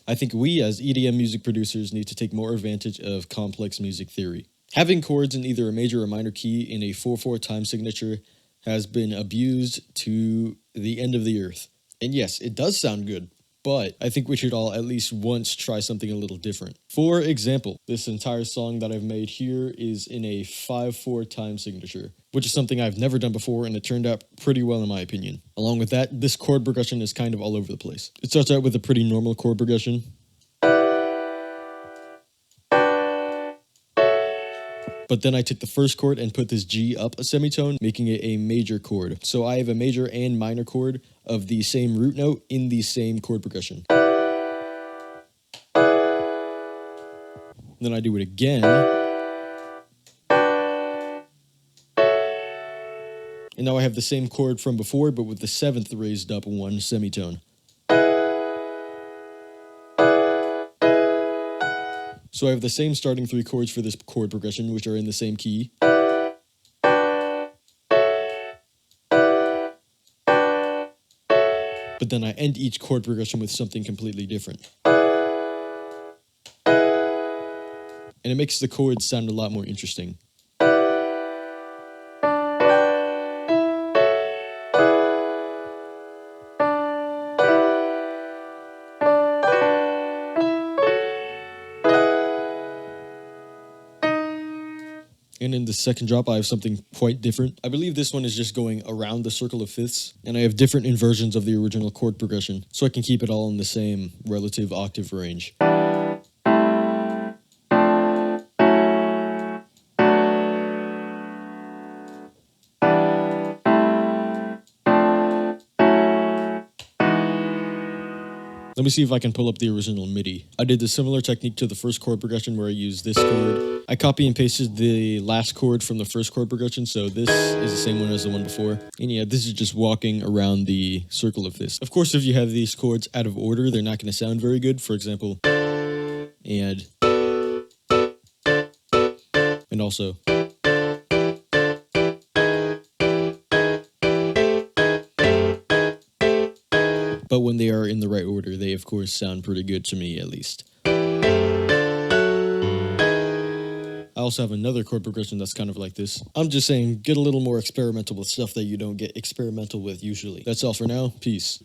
I think we as EDM music producers need to take more advantage of complex music theory. Having chords in either a major or minor key in a 4/4 time signature has been abused to the end of the earth. And yes, it does sound good, but I think we should all at least once try something a little different. For example, this entire song that I've made here is in a 5/4 time signature, which is something I've never done before, and it turned out pretty well in my opinion. Along with that, this chord progression is kind of all over the place. It starts out with a pretty normal chord progression, but then I took the first chord and put this G up a semitone, making it a major chord. So I have a major and minor chord of the same root note in the same chord progression. Then I do it again. And now I have the same chord from before, but with the 7th raised up one semitone. So I have the same starting 3 chords for this chord progression, which are in the same key. But then I end each chord progression with something completely different. And it makes the chords sound a lot more interesting. And in the second drop, I have something quite different. I believe this one is just going around the circle of fifths, and I have different inversions of the original chord progression, so I can keep it all in the same relative octave range. Let me see if I can pull up the original MIDI. I did a similar technique to the first chord progression where I used this chord. I copy and pasted the last chord from the first chord progression, so this is the same one as the one before. And yeah, this is just walking around the circle of fifths. Of course, if you have these chords out of order, they're not going to sound very good. For example, and also. But when they are in the right order, they of course sound pretty good to me, at least. I also have another chord progression that's kind of like this. I'm just saying, get a little more experimental with stuff that you don't get experimental with usually. That's all for now. Peace.